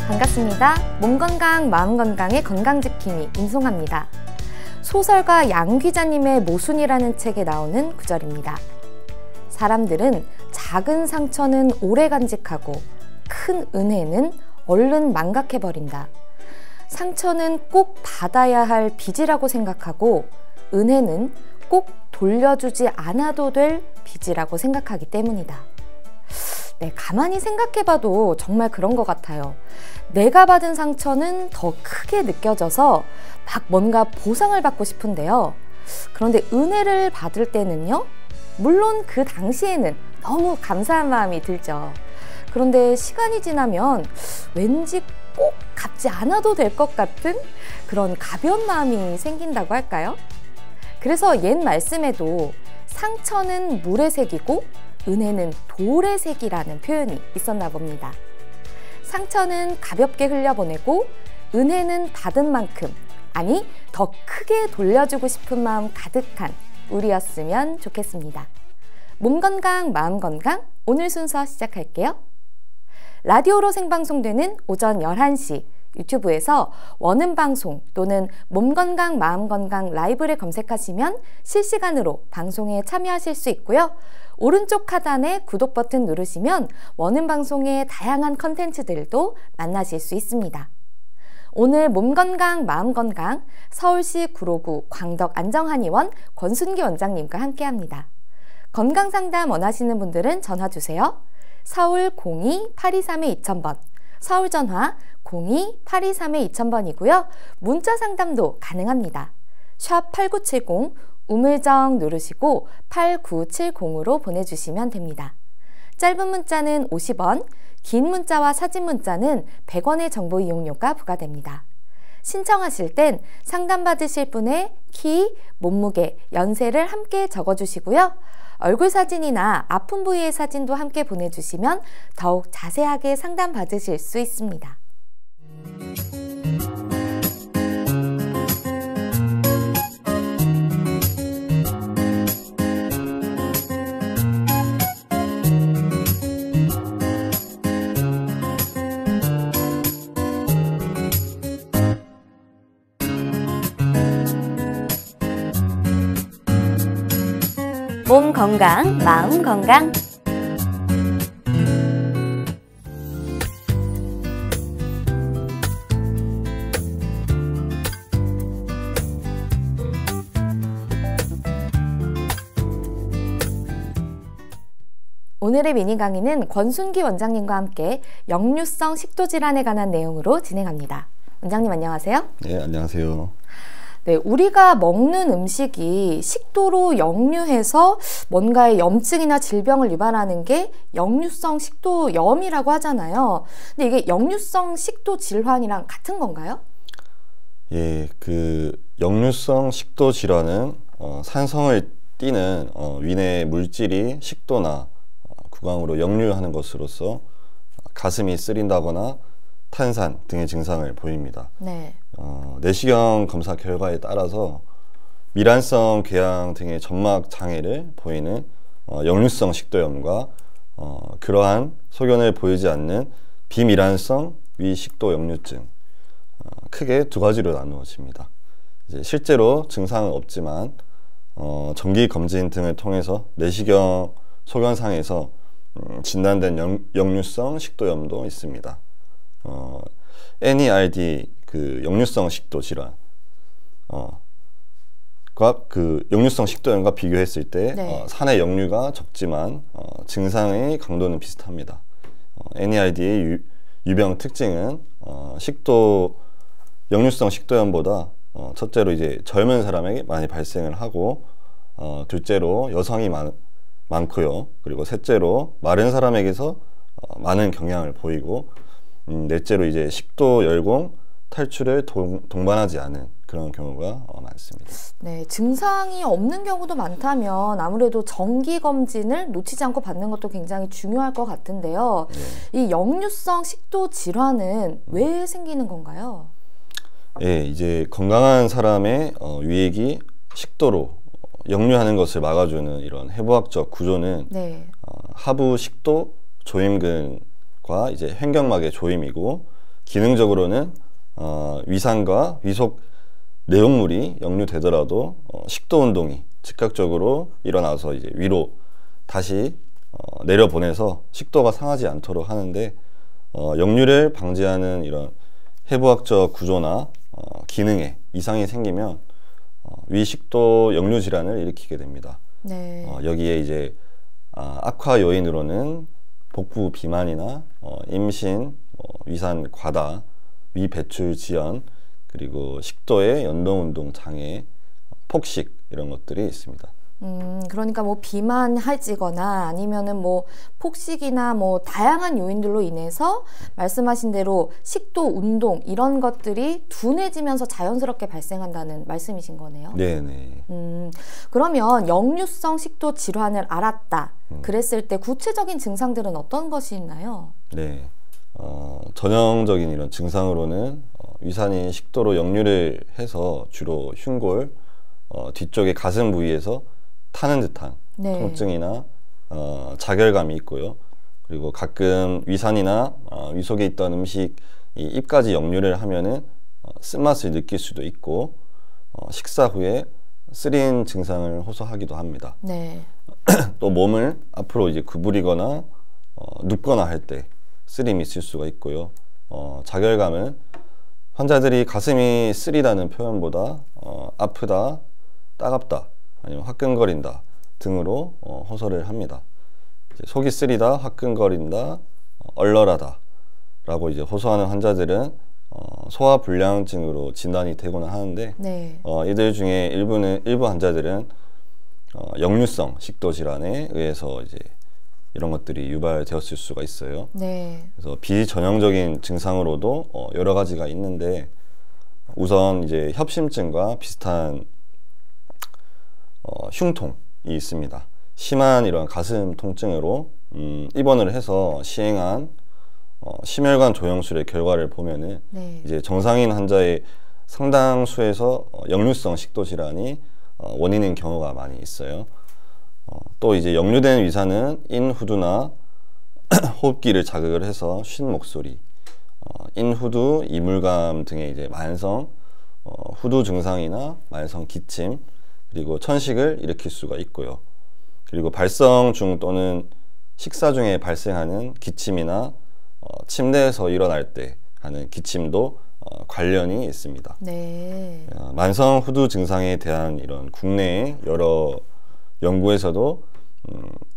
반갑습니다. 몸 건강, 마음 건강의 건강지킴이 임송아입니다. 소설가 양 기자님의 모순이라는 책에 나오는 구절입니다. 사람들은 작은 상처는 오래 간직하고 큰 은혜는 얼른 망각해버린다. 상처는 꼭 받아야 할 빚이라고 생각하고 은혜는 꼭 돌려주지 않아도 될 빚이라고 생각하기 때문이다. 네, 가만히 생각해봐도 정말 그런 것 같아요. 내가 받은 상처는 더 크게 느껴져서 막 뭔가 보상을 받고 싶은데요. 그런데 은혜를 받을 때는요, 물론 그 당시에는 너무 감사한 마음이 들죠. 그런데 시간이 지나면 왠지 꼭 갚지 않아도 될 것 같은 그런 가벼운 마음이 생긴다고 할까요? 그래서 옛 말씀에도 상처는 물의 색이고 은혜는 돌의 색이라는 표현이 있었나 봅니다. 상처는 가볍게 흘려보내고 은혜는 받은 만큼, 아니 더 크게 돌려주고 싶은 마음 가득한 우리였으면 좋겠습니다. 몸 건강, 마음 건강, 오늘 순서 시작할게요. 라디오로 생방송되는 오전 11시 유튜브에서 원음방송 또는 몸건강, 마음건강 라이브를 검색하시면 실시간으로 방송에 참여하실 수 있고요. 오른쪽 하단에 구독 버튼 누르시면 원음방송의 다양한 컨텐츠들도 만나실 수 있습니다. 오늘 몸건강, 마음건강 서울시 구로구 광덕 안정한의원 권순기 원장님과 함께합니다. 건강상담 원하시는 분들은 전화주세요. 서울 02-823-2000번, 서울 전화 02-823-2000번이고요. 문자 상담도 가능합니다. 샵 8970 우물정 누르시고 8970으로 보내주시면 됩니다. 짧은 문자는 50원, 긴 문자와 사진 문자는 100원의 정보 이용료가 부과됩니다. 신청하실 땐 상담받으실 분의 키, 몸무게, 연세를 함께 적어주시고요. 얼굴 사진이나 아픈 부위의 사진도 함께 보내주시면 더욱 자세하게 상담받으실 수 있습니다. 몸 건강, 마음 건강. 오늘의 미니 강의는 권순기 원장님과 함께 역류성 식도질환에 관한 내용으로 진행합니다. 원장님 안녕하세요. 네, 안녕하세요. 네, 우리가 먹는 음식이 식도로 역류해서 뭔가의 염증이나 질병을 유발하는 게 역류성 식도염이라고 하잖아요. 근데 이게 역류성 식도 질환이랑 같은 건가요? 예, 역류성 식도 질환은 산성을 띠는 위내 물질이 식도나 구강으로 역류하는 것으로서 가슴이 쓰린다거나 탄산 등의 증상을 보입니다. 네. 내시경 검사 결과에 따라서 미란성 궤양 등의 점막 장애를 보이는 역류성 식도염과 그러한 소견을 보이지 않는 비미란성 위식도 역류증, 크게 두 가지로 나누어집니다. 이제 실제로 증상은 없지만 정기 검진 등을 통해서 내시경 소견상에서 진단된 역류성 식도염도 있습니다. NERD 역류성 식도 질환 역류성 식도염과 비교했을 때 네. 산의 역류가 적지만 증상의 강도는 비슷합니다. NERD의 유병 특징은 역류성 식도염보다 첫째로 이제 젊은 사람에게 많이 발생을 하고 둘째로 여성이 많고요. 그리고 셋째로 마른 사람에게서 많은 경향을 보이고 넷째로 이제 식도 열공 탈출을 동반하지 않은 그런 경우가 많습니다. 네, 증상이 없는 경우도 많다면 아무래도 정기 검진을 놓치지 않고 받는 것도 굉장히 중요할 것 같은데요. 네. 이 역류성 식도 질환은 왜 생기는 건가요? 예, 이제 건강한 사람의 위액이 식도로 역류하는 것을 막아주는 이런 해부학적 구조는 네. 하부 식도 조임근과 이제 횡격막의 조임이고 기능적으로는 위산과 위속 내용물이 역류되더라도 식도 운동이 즉각적으로 일어나서 이제 위로 다시 내려보내서 식도가 상하지 않도록 하는데, 역류를 방지하는 이런 해부학적 구조나 기능에 이상이 생기면 위식도 역류 질환을 일으키게 됩니다. 네. 여기에 이제 악화 요인으로는 복부 비만이나 임신, 위산 과다, 위 배출 지연, 그리고 식도의 연동 운동 장애, 폭식 이런 것들이 있습니다. 그러니까 뭐 비만해지거나 아니면은 뭐 폭식이나 뭐 다양한 요인들로 인해서 말씀하신 대로 식도 운동 이런 것들이 둔해지면서 자연스럽게 발생한다는 말씀이신 거네요. 네네. 그러면 역류성 식도 질환을 알았다. 그랬을 때 구체적인 증상들은 어떤 것이 있나요? 네. 전형적인 이런 증상으로는 위산이 식도로 역류를 해서 주로 흉골, 뒤쪽의 가슴 부위에서 타는 듯한 네. 통증이나 자결감이 있고요. 그리고 가끔 위산이나 위속에 있던 음식이 입까지 역류를 하면은 쓴맛을 느낄 수도 있고, 식사 후에 쓰린 증상을 호소하기도 합니다. 네. 또 몸을 앞으로 이제 구부리거나 눕거나 할 때 쓰림이 있을 수가 있고요. 자결감은 환자들이 가슴이 쓰리다는 표현보다 아프다, 따갑다, 아니면 화끈거린다 등으로 호소를 합니다. 이제 속이 쓰리다, 화끈거린다, 얼얼하다 라고 이제 호소하는 환자들은 소화불량증으로 진단이 되고는 하는데, 네. 이들 중에 일부 환자들은 역류성 식도 질환에 의해서 이제 이런 것들이 유발되었을 수가 있어요. 네. 그래서 비전형적인 증상으로도 여러 가지가 있는데, 우선 이제 협심증과 비슷한 흉통이 있습니다. 심한 이런 가슴 통증으로 입원을 해서 시행한 심혈관 조영술의 결과를 보면은 네. 이제 정상인 환자의 상당수에서 역류성 식도 질환이 원인인 경우가 많이 있어요. 또 이제 역류된 위산은 인후두나 호흡기를 자극을 해서 쉰 목소리, 인후두, 이물감 등의 이제 만성 후두 증상이나 만성 기침, 그리고 천식을 일으킬 수가 있고요. 그리고 발성 중 또는 식사 중에 발생하는 기침이나 침대에서 일어날 때 하는 기침도 관련이 있습니다. 네. 만성 후두 증상에 대한 이런 국내의 여러 연구에서도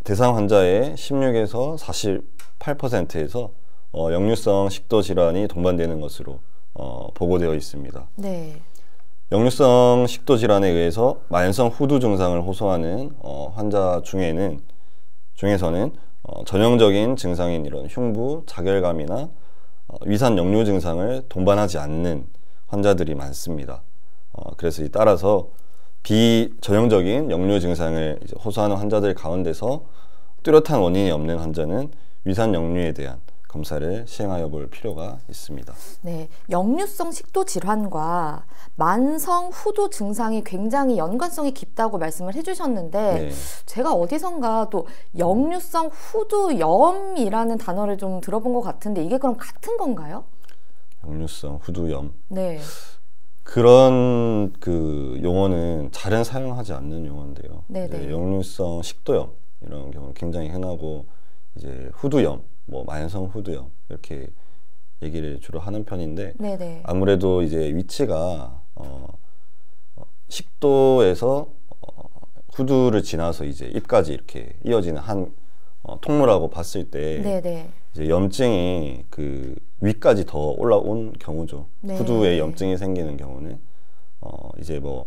대상 환자의 16에서 48%에서 역류성 식도 질환이 동반되는 것으로 보고되어 있습니다. 네. 역류성 식도 질환에 의해서 만성 후두 증상을 호소하는 환자 중에서는 전형적인 증상인 이런 흉부, 자결감이나 위산 역류 증상을 동반하지 않는 환자들이 많습니다. 그래서 따라서 비전형적인 역류 증상을 이제 호소하는 환자들 가운데서 뚜렷한 원인이 없는 환자는 위산 역류에 대한 검사를 시행하여 볼 필요가 있습니다. 네, 역류성 식도 질환과 만성 후두 증상이 굉장히 연관성이 깊다고 말씀을 해주셨는데, 네. 제가 어디선가 또 역류성 후두염이라는 단어를 좀 들어본 것 같은데, 이게 그럼 같은 건가요? 역류성 후두염. 네. 그런 그 용어는 잘은 사용하지 않는 용어인데요. 이제 역류성 식도염 이런 경우는 굉장히 흔하고, 이제 후두염, 뭐 만성 후두염 이렇게 얘기를 주로 하는 편인데, 네네. 아무래도 이제 위치가 식도에서 후두를 지나서 이제 입까지 이렇게 이어지는 한 통로라고 봤을 때, 네네. 이제 염증이 그 위까지 더 올라온 경우죠. 네. 후두에 염증이 생기는 경우는 이제 뭐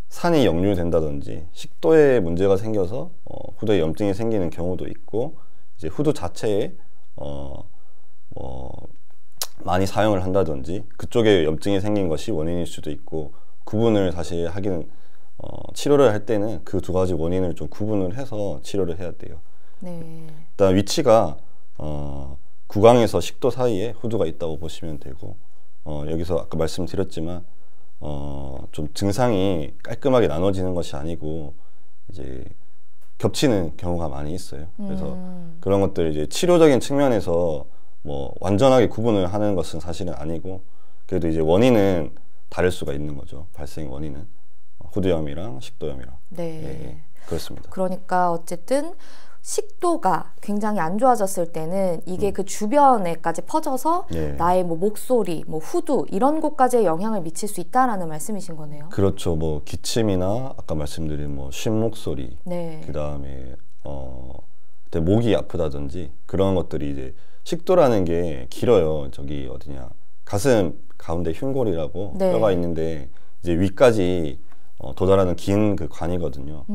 산이 역류된다든지 식도에 문제가 생겨서 후두에 염증이 생기는 경우도 있고, 이제 후두 자체에 많이 사용을 한다든지 그쪽에 염증이 생긴 것이 원인일 수도 있고, 구분을 사실 하기는 치료를 할 때는 그 두 가지 원인을 좀 구분을 해서 치료를 해야 돼요. 네. 일단 위치가 구강에서 식도 사이에 후두가 있다고 보시면 되고, 여기서 아까 말씀드렸지만 좀 증상이 깔끔하게 나눠지는 것이 아니고 이제 겹치는 경우가 많이 있어요. 그래서 그런 것들 이제 치료적인 측면에서 뭐 완전하게 구분을 하는 것은 사실은 아니고 그래도 이제 원인은 다를 수가 있는 거죠. 발생 원인은 후두염이랑 식도염이랑. 네. 예, 그렇습니다. 그러니까 어쨌든 식도가 굉장히 안 좋아졌을 때는 이게 그 주변에까지 퍼져서 네. 나의 뭐 목소리, 뭐 후두 이런 곳까지 영향을 미칠 수 있다라는 말씀이신 거네요. 그렇죠. 뭐 기침이나 아까 말씀드린 뭐 쉰 목소리, 네. 그다음에 그때 목이 아프다든지 그런 것들이 이제 식도라는 게 길어요. 저기 어디냐 가슴 가운데 흉골이라고 네. 뼈가 있는데 이제 위까지 도달하는 긴 그 관이거든요.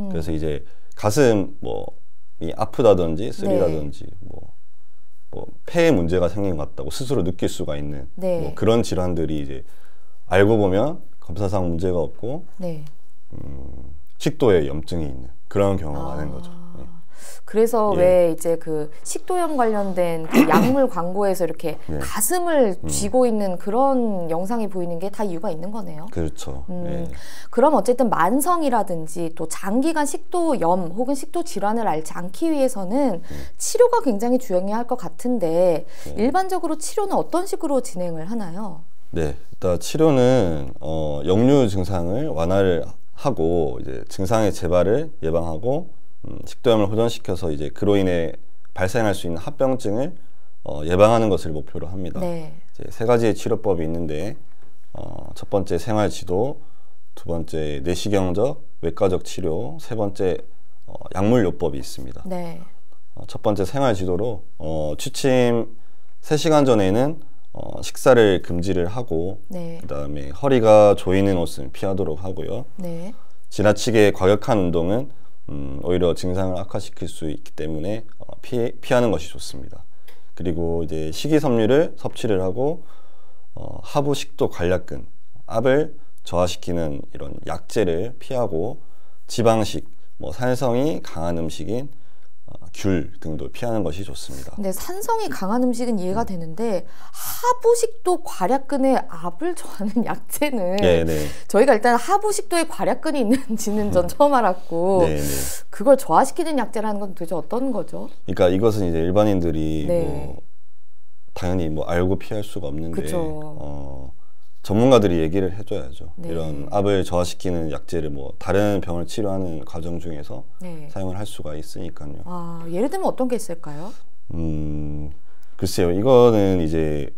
그래서 이제 가슴 뭐이 아프다든지 쓰리다든지 뭐 폐에 문제가 생긴 것 같다고 스스로 느낄 수가 있는 네. 뭐 그런 질환들이 이제 알고 보면 검사상 문제가 없고 네. 식도에 염증이 있는 그런 경우가 많은 거죠. 네. 그래서 예. 왜 이제 그 식도염 관련된 그 약물 광고에서 이렇게 예. 가슴을 쥐고 있는 그런 영상이 보이는 게 다 이유가 있는 거네요. 그렇죠. 예. 그럼 어쨌든 만성이라든지 또 장기간 식도염 혹은 식도 질환을 앓지 않기 위해서는 치료가 굉장히 중요할 것 같은데 일반적으로 치료는 어떤 식으로 진행을 하나요? 네, 일단 치료는 역류 증상을 완화를 하고 이제 증상의 재발을 예방하고 식도염을 호전시켜서 이제 그로 인해 발생할 수 있는 합병증을 예방하는 것을 목표로 합니다. 네. 이제 세 가지의 치료법이 있는데 첫 번째 생활지도, 두 번째 내시경적, 외과적 치료, 세 번째 약물요법이 있습니다. 네. 첫 번째 생활지도로 취침 3시간 전에는 식사를 금지를 하고 네. 그다음에 허리가 조이는 옷은 피하도록 하고요. 네. 지나치게 과격한 운동은 오히려 증상을 악화시킬 수 있기 때문에 피하는 것이 좋습니다. 그리고 이제 식이섬유를 섭취를 하고 하부 식도 관략근, 압을 저하시키는 이런 약재를 피하고 지방식, 뭐 산성이 강한 음식인 귤 등도 피하는 것이 좋습니다. 근데 산성이 강한 음식은 이해가 되는데 하부식도 괄약근에 압을 저하는 약재는 네네. 저희가 일단 하부식도에 괄약근이 있는지는 전 처음 알았고 네네. 그걸 저하시키는 약재라는 건 도대체 어떤 거죠? 그러니까 이것은 이제 일반인들이 네. 뭐 당연히 뭐 알고 피할 수가 없는데 그쵸. 전문가들이 얘기를 해줘야죠. 네. 이런 압을 저하시키는 약재를 뭐 다른 병을 치료하는 과정 중에서 네. 사용을 할 수가 있으니까요. 아, 예를 들면 어떤 게 있을까요? 글쎄요. 이거는 이제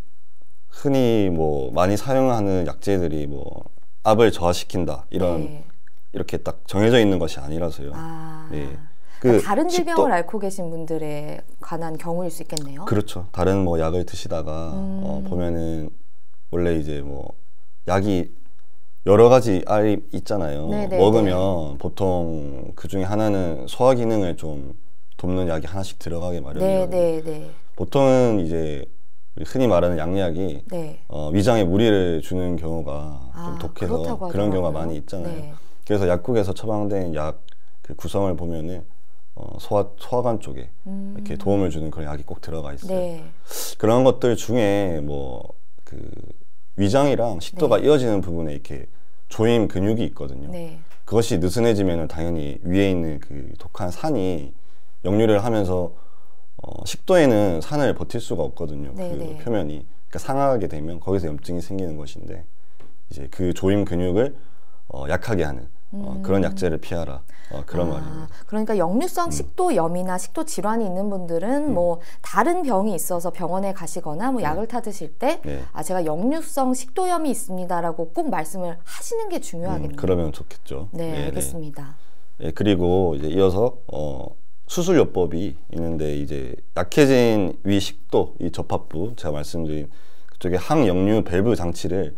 흔히 뭐 많이 사용하는 약재들이 뭐 압을 저하시킨다 이런 네. 이렇게 딱 정해져 있는 것이 아니라서요. 아, 네. 그러니까 다른 질병을 앓고 계신 분들에 관한 경우일 수 있겠네요. 그렇죠. 다른 뭐 약을 드시다가 보면은 원래 이제 뭐 약이 여러 가지 알이 있잖아요. 네네네. 먹으면 보통 그 중에 하나는 소화 기능을 좀 돕는 약이 하나씩 들어가게 마련이거든요. 네네네. 보통은 이제 흔히 말하는 양약이 네. 위장에 무리를 주는 경우가 좀 독해서 그렇다고 그런 경우가 하더라고요. 많이 있잖아요. 네. 그래서 약국에서 처방된 약 그 구성을 보면은 소화관 쪽에 이렇게 도움을 주는 그런 약이 꼭 들어가 있어요. 네. 그런 것들 중에 뭐 그 위장이랑 식도가 네. 이어지는 부분에 이렇게 조임 근육이 있거든요. 네. 그것이 느슨해지면 당연히 위에 있는 그 독한 산이 역류를 하면서 식도에는 산을 버틸 수가 없거든요. 네, 그 네. 표면이. 그러니까 상하게 되면 거기서 염증이 생기는 것인데 이제 그 조임 근육을 약하게 하는 그런 약재를 피하라. 그런 말입니다. 그러니까 역류성 식도염이나 식도 질환이 있는 분들은 뭐 다른 병이 있어서 병원에 가시거나 뭐 약을 타드실 때 네. 제가 역류성 식도염이 있습니다라고 꼭 말씀을 하시는 게 중요하겠네요. 그러면 좋겠죠. 네, 네, 알겠습니다. 네, 그리고 이제 이어서 수술요법이 있는데 이제 약해진 위 식도 이 접합부 제가 말씀드린 그쪽에 항역류 밸브 장치를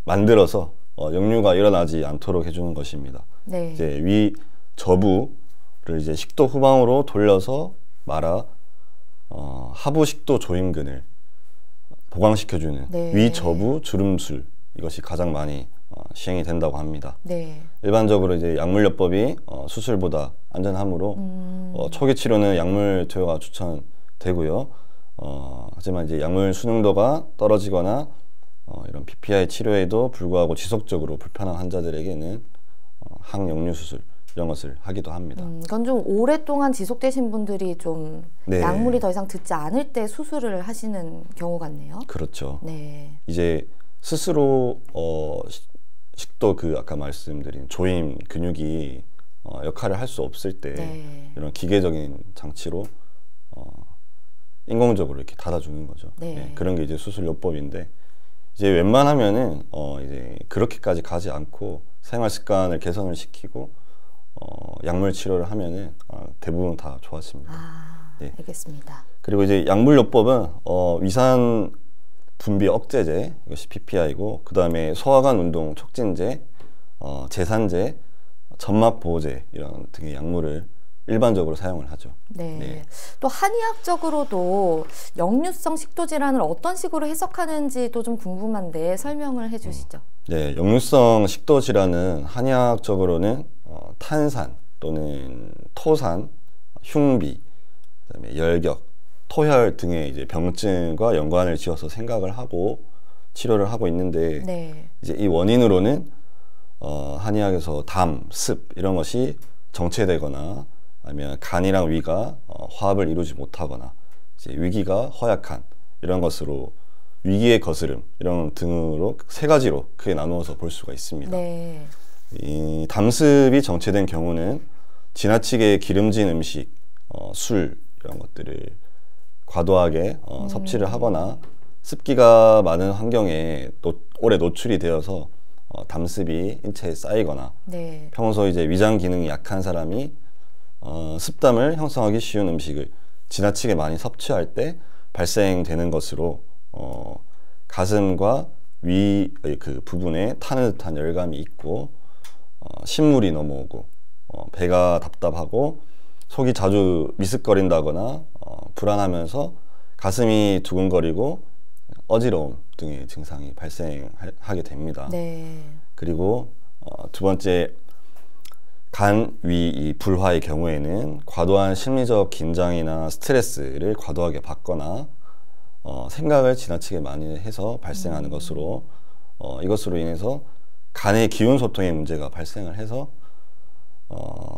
만들어서 역류가 일어나지 않도록 해주는 것입니다. 네. 이제 위 저부를 이제 식도 후방으로 돌려서 말아 하부 식도 조임근을 보강시켜주는 네. 위 저부 주름술 이것이 가장 많이 시행이 된다고 합니다. 네. 일반적으로 이제 약물요법이 수술보다 안전하므로 초기 치료는 약물 투여가 추천되고요. 하지만 이제 약물 순응도가 떨어지거나 이런 PPI 치료에도 불구하고 지속적으로 불편한 환자들에게는 항역류 수술 이런 것을 하기도 합니다. 그건 좀 오랫동안 지속되신 분들이 좀 네. 약물이 더 이상 듣지 않을 때 수술을 하시는 경우 같네요. 그렇죠. 네. 이제 스스로 식도 아까 말씀드린 조임 근육이 역할을 할 수 없을 때 네. 이런 기계적인 장치로 인공적으로 이렇게 닫아주는 거죠. 네. 네, 그런 게 이제 수술요법인데 이제 웬만하면은 이제 그렇게까지 가지 않고 생활 습관을 개선을 시키고 약물 치료를 하면은 대부분 다 좋아집니다. 네. 알겠습니다. 그리고 이제 약물요법은 위산 분비 억제제, 이것이 PPI고, 그 다음에 소화관 운동 촉진제, 제산제, 점막 보호제 이런 등의 약물을 일반적으로 사용을 하죠. 네. 네. 또 한의학적으로도 역류성 식도 질환을 어떤 식으로 해석하는지도 좀 궁금한데 설명을 해주시죠. 네, 역류성 식도 질환은 한의학적으로는 탄산 또는 토산, 흉비, 그다음에 열격, 토혈 등의 이제 병증과 연관을 지어서 생각을 하고 치료를 하고 있는데 네. 이제 이 원인으로는 한의학에서 담, 습 이런 것이 정체되거나 아니면 간이랑 위가 화합을 이루지 못하거나 이제 위기가 허약한 이런 것으로 위기의 거스름 이런 등으로 세 가지로 크게 나누어서 볼 수가 있습니다. 네. 이 담습이 정체된 경우는 지나치게 기름진 음식, 술 이런 것들을 과도하게 섭취를 하거나 습기가 많은 환경에 오래 노출이 되어서 담습이 인체에 쌓이거나 네. 평소 이제 위장 기능이 약한 사람이 습담을 형성하기 쉬운 음식을 지나치게 많이 섭취할 때 발생되는 것으로 가슴과 위 그 부분에 타는 듯한 열감이 있고 신물이 넘어오고 배가 답답하고 속이 자주 미습거린다거나 불안하면서 가슴이 두근거리고 어지러움 등의 증상이 발생하게 됩니다. 네. 그리고 두 번째 간, 위, 이 불화의 경우에는 과도한 심리적 긴장이나 스트레스를 과도하게 받거나 생각을 지나치게 많이 해서 발생하는 것으로 이것으로 인해서 간의 기운 소통의 문제가 발생을 해서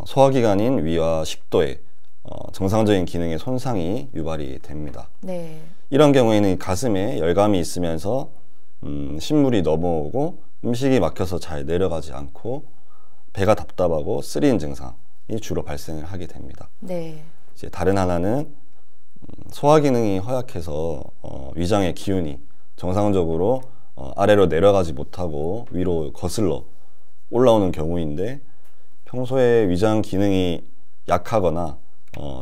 소화기관인 위와 식도에 정상적인 기능의 손상이 유발이 됩니다. 네. 이런 경우에는 가슴에 열감이 있으면서 신물이 넘어오고 음식이 막혀서 잘 내려가지 않고 배가 답답하고 쓰린 증상이 주로 발생을 하게 됩니다. 네. 이제 다른 하나는 소화 기능이 허약해서 위장의 기운이 정상적으로 아래로 내려가지 못하고 위로 거슬러 올라오는 경우인데 평소에 위장 기능이 약하거나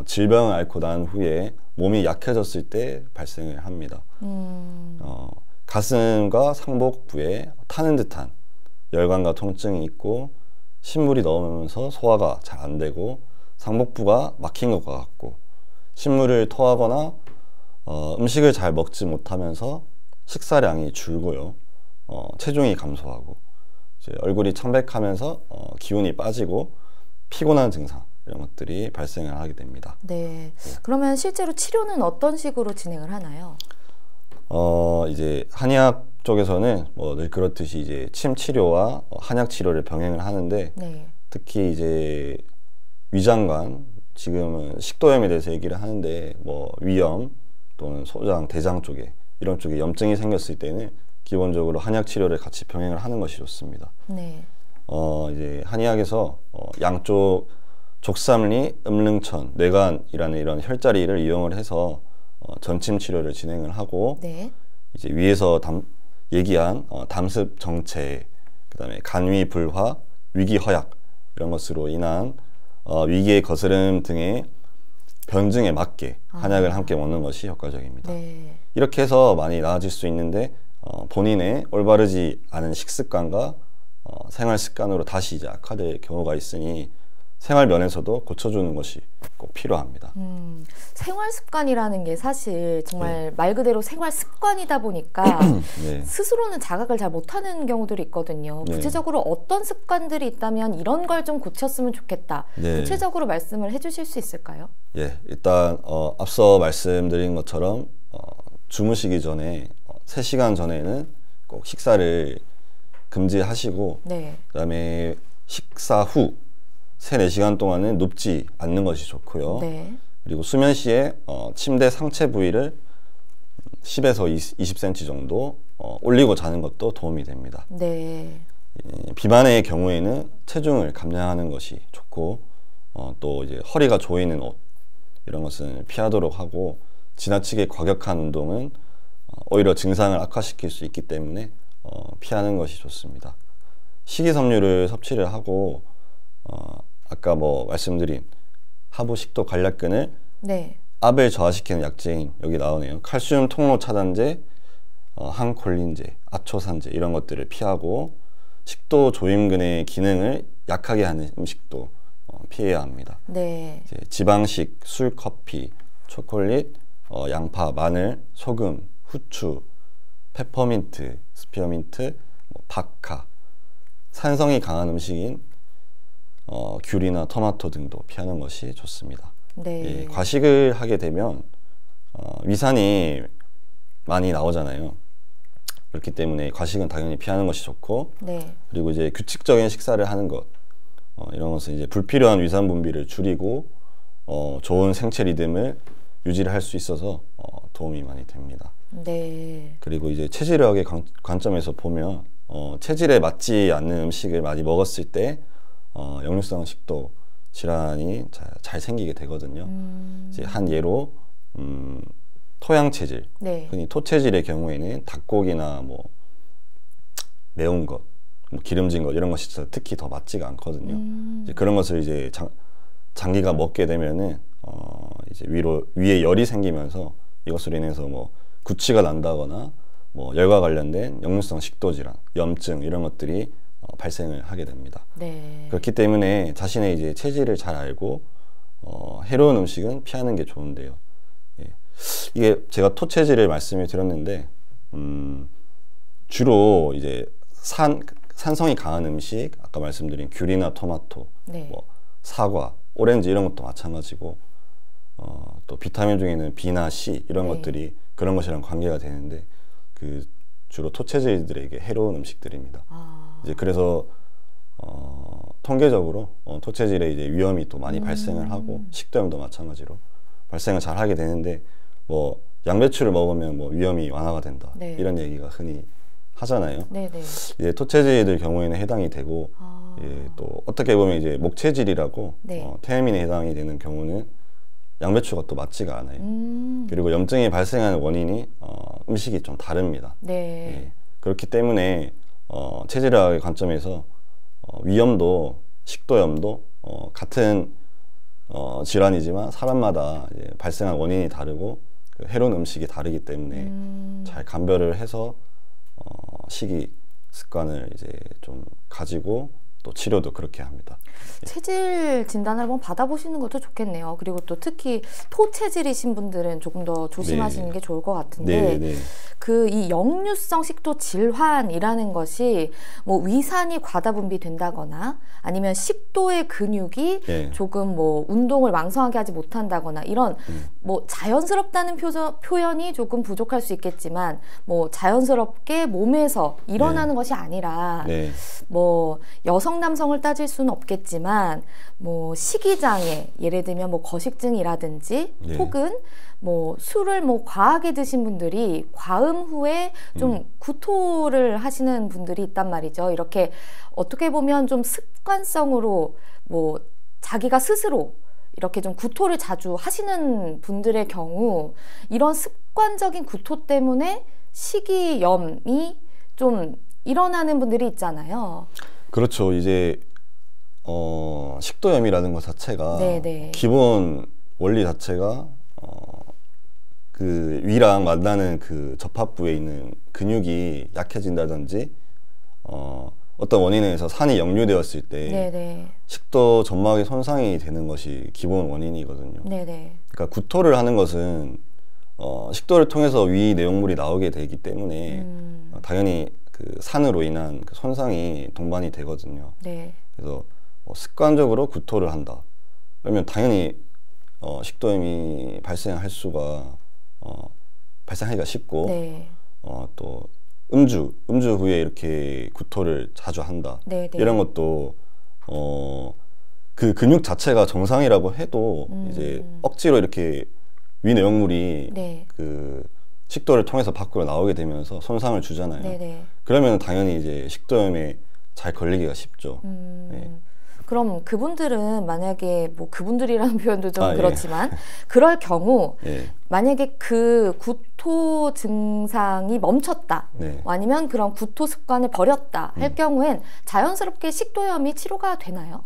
질병을 앓고 난 후에 몸이 약해졌을 때 발생을 합니다. 가슴과 상복부에 타는 듯한 열감과 통증이 있고 신물이 넘으면서 소화가 잘 안 되고 상복부가 막힌 것 같고 신물을 토하거나 음식을 잘 먹지 못하면서 식사량이 줄고요. 체중이 감소하고 이제 얼굴이 창백하면서 기운이 빠지고 피곤한 증상 이런 것들이 발생을 하게 됩니다. 네. 그러면 실제로 치료는 어떤 식으로 진행을 하나요? 이제 한의학 쪽에서는 뭐 늘 그렇듯이 이제 침 치료와 한약 치료를 병행을 하는데 네. 특히 이제 위장관 지금은 식도염에 대해서 얘기를 하는데 뭐 위염 또는 소장, 대장 쪽에 이런 쪽에 염증이 생겼을 때는 기본적으로 한약 치료를 같이 병행을 하는 것이 좋습니다. 네. 이제 한의학에서 양쪽 족삼리, 음릉천, 뇌관이라는 이런 혈자리를 이용을 해서 전침 치료를 진행을 하고 네. 이제 위에서 얘기한 담습 정체, 그다음에 간위 불화, 위기 허약 이런 것으로 인한 위기의 거스름 등의 변증에 맞게 한약을 함께 먹는 것이 효과적입니다. 네. 이렇게 해서 많이 나아질 수 있는데 본인의 올바르지 않은 식습관과 생활 습관으로 다시 이제 악화될 경우가 있으니 생활 면에서도 고쳐주는 것이 꼭 필요합니다. 생활 습관이라는 게 사실 정말 말 그대로 생활 습관이다 보니까 네. 스스로는 자각을 잘 못하는 경우들이 있거든요. 네. 구체적으로 어떤 습관들이 있다면 이런 걸 좀 고쳤으면 좋겠다. 네. 구체적으로 말씀을 해주실 수 있을까요? 예, 일단 앞서 말씀드린 것처럼 주무시기 전에 3시간 전에는 꼭 식사를 금지하시고 네. 그다음에 식사 후 3, 4시간 동안은 눕지 않는 것이 좋고요. 네. 그리고 수면 시에 침대 상체 부위를 10에서 20cm 정도 올리고 자는 것도 도움이 됩니다. 네. 비만의 경우에는 체중을 감량하는 것이 좋고 또 이제 허리가 조이는 옷 이런 것은 피하도록 하고 지나치게 과격한 운동은 오히려 증상을 악화시킬 수 있기 때문에 피하는 것이 좋습니다. 식이섬유를 섭취를 하고 아까 뭐 말씀드린 하부 식도 관략근을 네. 압을 저하시키는 약재인 여기 나오네요. 칼슘 통로 차단제, 항콜린제, 아초산제 이런 것들을 피하고 식도 조임근의 기능을 약하게 하는 음식도 피해야 합니다. 네. 이제 지방식, 술, 커피, 초콜릿, 양파, 마늘, 소금, 후추, 페퍼민트, 스피어민트, 박하, 산성이 강한 음식인 귤이나 토마토 등도 피하는 것이 좋습니다. 네. 예, 과식을 하게 되면 위산이 많이 나오잖아요. 그렇기 때문에 과식은 당연히 피하는 것이 좋고, 네. 그리고 이제 규칙적인 식사를 하는 것 이런 것은 이제 불필요한 위산 분비를 줄이고 좋은 생체 리듬을 유지를 할 수 있어서 도움이 많이 됩니다. 네. 그리고 이제 체질의학의 관점에서 보면 체질에 맞지 않는 음식을 많이 먹었을 때 역류성 식도 질환이 잘 생기게 되거든요. 이제 한 예로 토양 체질, 네. 흔히 토체질의 경우에는 닭고기나 뭐 매운 것, 뭐 기름진 것 이런 것이 특히 더 맞지가 않거든요. 이제 그런 것을 이제 장기가 먹게 되면은 이제 위에 열이 생기면서 이것으로 인해서 뭐 구취가 난다거나 뭐 열과 관련된 역류성 식도 질환, 염증 이런 것들이 발생을 하게 됩니다. 네. 그렇기 때문에 자신의 이제 체질을 잘 알고 해로운 음식은 피하는 게 좋은데요. 예. 이게 제가 토체질을 말씀을 드렸는데 주로 이제 산성이 강한 음식, 아까 말씀드린 귤이나 토마토, 네. 뭐 사과, 오렌지 이런 것도 마찬가지고 또 비타민 중에는 B나 C 이런 네. 것들이 그런 것이랑 관계가 되는데 그 주로 토체질들에게 해로운 음식들입니다. 이제 그래서 통계적으로 토체질에 이제 위험이 또 많이 발생을 하고 식도염도 마찬가지로 발생을 잘 하게 되는데 뭐 양배추를 먹으면 뭐 위험이 완화가 된다 네. 이런 얘기가 흔히 하잖아요. 네네. 이제 토체질들 경우에는 해당이 되고 예, 또 어떻게 보면 이제 목체질이라고 네. 태음인에 해당이 되는 경우는 양배추가 또 맞지가 않아요. 그리고 염증이 발생하는 원인이 음식이 좀 다릅니다. 네. 예, 그렇기 때문에 체질학의 관점에서 위염도 식도염도 같은 질환이지만 사람마다 이제 발생한 원인이 다르고 그 해로운 음식이 다르기 때문에 잘 감별을 해서 식이 습관을 이제 좀 가지고 또 치료도 그렇게 합니다. 체질 진단을 한번 받아보시는 것도 좋겠네요. 그리고 또 특히 토체질이신 분들은 조금 더 조심하시는 네. 게 좋을 것 같은데 네. 그 이 역류성 식도 질환이라는 것이 뭐 위산이 과다 분비된다거나 아니면 식도의 근육이 네. 조금 뭐 운동을 왕성하게 하지 못한다거나 이런 뭐 자연스럽다는 표현이 조금 부족할 수 있겠지만 뭐 자연스럽게 몸에서 일어나는 것이 아니라 네. 뭐 여성 남성을 따질 수는 없겠지만 뭐 식이장애 예를 들면 뭐 거식증이라든지 네. 혹은 뭐 술을 뭐 과하게 드신 분들이 과음 후에 좀 구토를 하시는 분들이 있단 말이죠. 이렇게 어떻게 보면 좀 습관성으로 뭐 자기가 스스로 이렇게 좀 구토를 자주 하시는 분들의 경우 이런 습관적인 구토 때문에 식이염이 좀 일어나는 분들이 있잖아요. 그렇죠. 이제 식도염이라는 것 자체가 네네. 기본 원리 자체가 그 위랑 만나는 그 접합부에 있는 근육이 약해진다든지 어떤 원인에 의해서 산이 역류되었을 때 네네. 식도 점막의 손상이 되는 것이 기본 원인이거든요. 네네. 그러니까 구토를 하는 것은 식도를 통해서 위 내용물이 나오게 되기 때문에 당연히 그 산으로 인한 그 손상이 동반이 되거든요. 네. 그래서 습관적으로 구토를 한다. 그러면 당연히 식도염이 발생할 수가 발생하기가 쉽고 네. 또 음주 후에 이렇게 구토를 자주 한다. 네, 네. 이런 것도 그 근육 자체가 정상이라고 해도 이제 억지로 이렇게 위 내용물이 네. 그 식도를 통해서 밖으로 나오게 되면서 손상을 주잖아요. 네네. 그러면 당연히 이제 식도염에 잘 걸리기가 쉽죠. 네. 그럼 그분들은 만약에 뭐 그분들이라는 표현도 좀 예. 그렇지만 그럴 경우 예. 만약에 그 구토 증상이 멈췄다 네. 아니면 그런 구토 습관을 버렸다 할 경우엔 자연스럽게 식도염이 치료가 되나요?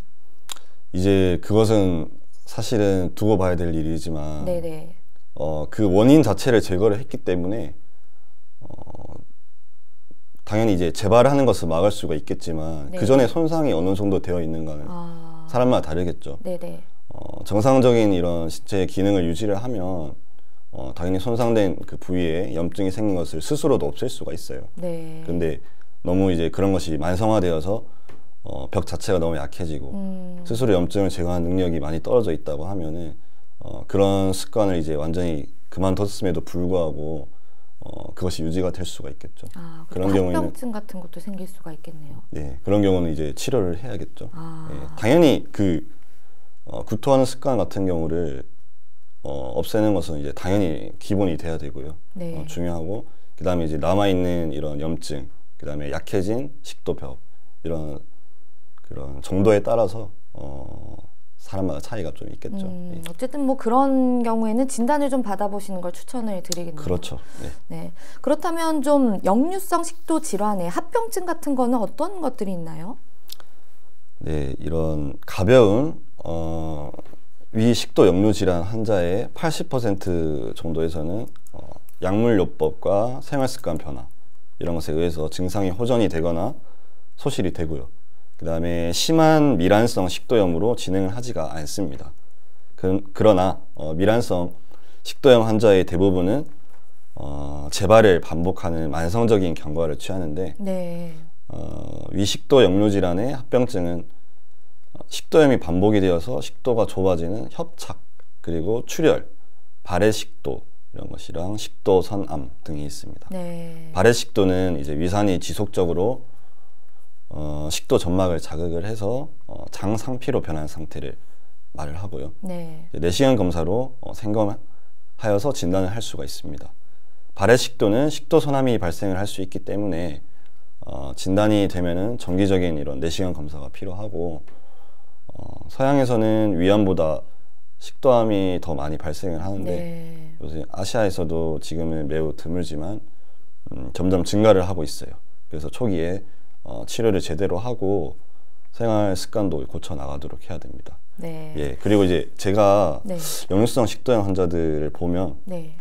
이제 그것은 사실은 두고 봐야 될 일이지만 네네. 그 원인 자체를 제거를 했기 때문에 당연히 이제 재발하는 것을 막을 수가 있겠지만 네. 그 전에 손상이 어느 정도 되어 있는가는 사람마다 다르겠죠. 네네. 정상적인 이런 신체의 기능을 유지를 하면 당연히 손상된 그 부위에 염증이 생긴 것을 스스로도 없앨 수가 있어요. 네. 근데 너무 이제 그런 것이 만성화되어서 벽 자체가 너무 약해지고 스스로 염증을 제거하는 능력이 많이 떨어져 있다고 하면은 그런 습관을 이제 완전히 그만뒀음에도 불구하고 그것이 유지가 될 수가 있겠죠. 그런 경우에는 합병증 같은 것도 생길 수가 있겠네요. 네, 그런 경우는 이제 치료를 해야겠죠. 네, 당연히 그 구토하는 습관 같은 경우를 없애는 것은 이제 당연히 기본이 돼야 되고요. 네. 중요하고 그다음에 이제 남아 있는 이런 염증, 그다음에 약해진 식도벽 이런 그런 정도에 따라서 사람마다 차이가 좀 있겠죠. 예. 어쨌든 뭐 그런 경우에는 진단을 좀 받아보시는 걸 추천을 드리겠네요. 그렇죠. 네. 네. 그렇다면 좀 역류성 식도 질환의 합병증 같은 거는 어떤 것들이 있나요? 네, 이런 가벼운 위 식도 역류 질환 환자의 80% 정도에서는 약물요법과 생활습관 변화 이런 것에 의해서 증상이 호전이 되거나 소실이 되고요. 그 다음에 심한 미란성 식도염으로 진행을 하지가 않습니다. 그러나 미란성 식도염 환자의 대부분은 재발을 반복하는 만성적인 경과를 취하는데 네. 위식도 역류 질환의 합병증은 식도염이 반복이 되어서 식도가 좁아지는 협착, 그리고 출혈, 발해식도 이런 것이랑 식도선암 등이 있습니다. 네. 발해식도는 이제 위산이 지속적으로 식도 점막을 자극을 해서 장상피로 변한 상태를 말을 하고요. 네. 내시경 검사로 생검하여서 진단을 할 수가 있습니다. 발해식도는 식도선암이 발생을 할 수 있기 때문에 진단이 되면은 정기적인 이런 내시경 검사가 필요하고 서양에서는 위암보다 식도암이 더 많이 발생을 하는데 네. 요새 아시아에서도 지금은 매우 드물지만 점점 증가를 하고 있어요. 그래서 초기에 치료를 제대로 하고 생활 습관도 고쳐 나가도록 해야 됩니다. 네. 예, 그리고 이제 제가 네. 역류성 식도염 환자들을 보면 네.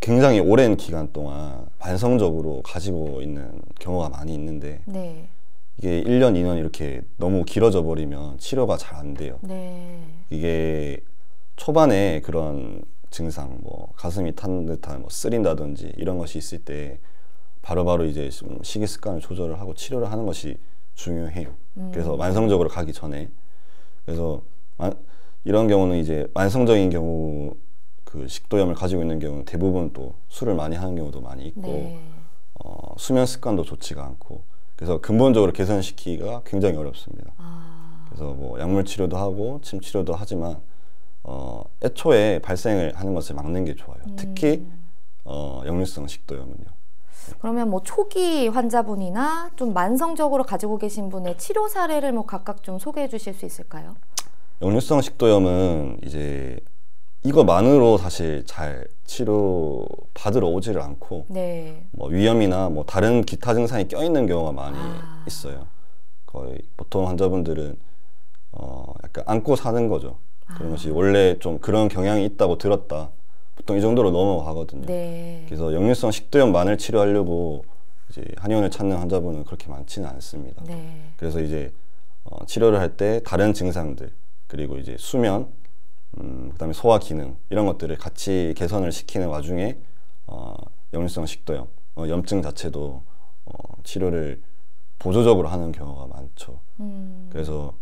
굉장히 오랜 기간 동안 만성적으로 가지고 있는 경우가 많이 있는데 네. 이게 1년, 2년 이렇게 너무 길어져 버리면 치료가 잘 안 돼요. 네. 이게 초반에 그런 증상, 뭐 가슴이 탄 듯한 뭐 쓰린다든지 이런 것이 있을 때 바로바로 이제 좀 식이 습관을 조절을 하고 치료를 하는 것이 중요해요. 그래서 만성적으로 가기 전에. 그래서 이런 경우는 이제 만성적인 경우 그 식도염을 가지고 있는 경우는 대부분 또 술을 많이 하는 경우도 많이 있고 네. 수면 습관도 좋지가 않고 그래서 근본적으로 개선시키기가 굉장히 어렵습니다. 그래서 뭐 약물 치료도 하고 침 치료도 하지만 애초에 발생을 하는 것을 막는 게 좋아요. 특히 역류성 식도염은요. 그러면 뭐 초기 환자분이나 좀 만성적으로 가지고 계신 분의 치료 사례를 뭐 각각 좀 소개해 주실 수 있을까요? 역류성 식도염은 이제 이거만으로 사실 잘 치료 받으러 오지를 않고 네. 뭐 위염이나 뭐 다른 기타 증상이 껴있는 경우가 많이 있어요. 거의 보통 환자분들은 약간 안고 사는 거죠. 그런 것이 원래 좀 그런 경향이 있다고 들었다. 보통 이 정도로 넘어가거든요. 네. 그래서 역류성 식도염만을 치료하려고 이제 한의원을 찾는 환자분은 그렇게 많지는 않습니다. 네. 그래서 이제 치료를 할 때 다른 증상들 그리고 이제 수면, 그다음에 소화 기능 이런 것들을 같이 개선을 시키는 와중에 역류성 식도염, 염증 자체도 치료를 보조적으로 하는 경우가 많죠. 그래서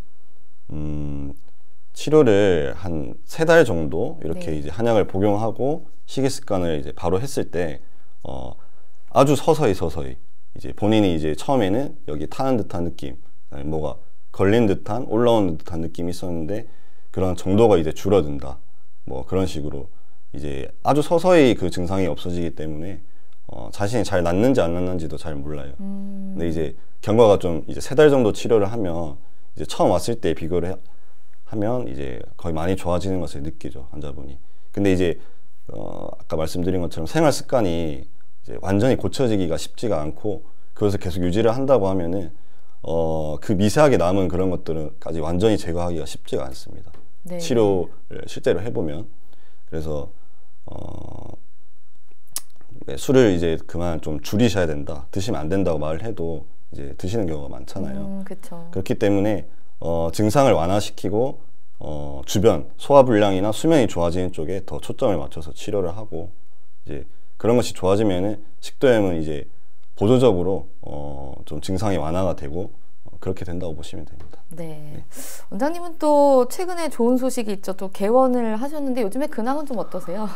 치료를 한 3달 정도 이렇게 네. 이제 한약을 복용하고 식이 습관을 이제 바로 했을 때 아주 서서히 이제 본인이 이제 처음에는 여기 타는 듯한 느낌, 뭐가 걸린 듯한 올라오는 듯한 느낌이 있었는데 그런 정도가 이제 줄어든다. 뭐 그런 식으로 이제 아주 서서히 그 증상이 없어지기 때문에 자신이 잘 낫는지 안 낫는지도 잘 몰라요. 근데 이제 경과가 좀 이제 3달 정도 치료를 하면 이제 처음 왔을 때 비교를 하면 이제 거의 많이 좋아지는 것을 느끼죠, 환자분이. 근데 이제 아까 말씀드린 것처럼 생활 습관이 이제 완전히 고쳐지기가 쉽지가 않고 그것을 계속 유지를 한다고 하면은 그 미세하게 남은 그런 것들은까지 완전히 제거하기가 쉽지가 않습니다. 네. 치료를 실제로 해보면. 그래서 술을 이제 그만 좀 줄이셔야 된다, 드시면 안 된다고 말을 해도 이제 드시는 경우가 많잖아요. 그쵸. 그렇기 때문에 증상을 완화시키고 주변 소화불량이나 수면이 좋아지는 쪽에 더 초점을 맞춰서 치료를 하고 이제 그런 것이 좋아지면은 식도염은 이제 보조적으로 좀 증상이 완화가 되고 그렇게 된다고 보시면 됩니다. 네. 원장님은 또 최근에 좋은 소식이 있죠. 또 개원을 하셨는데 요즘에 근황은 좀 어떠세요?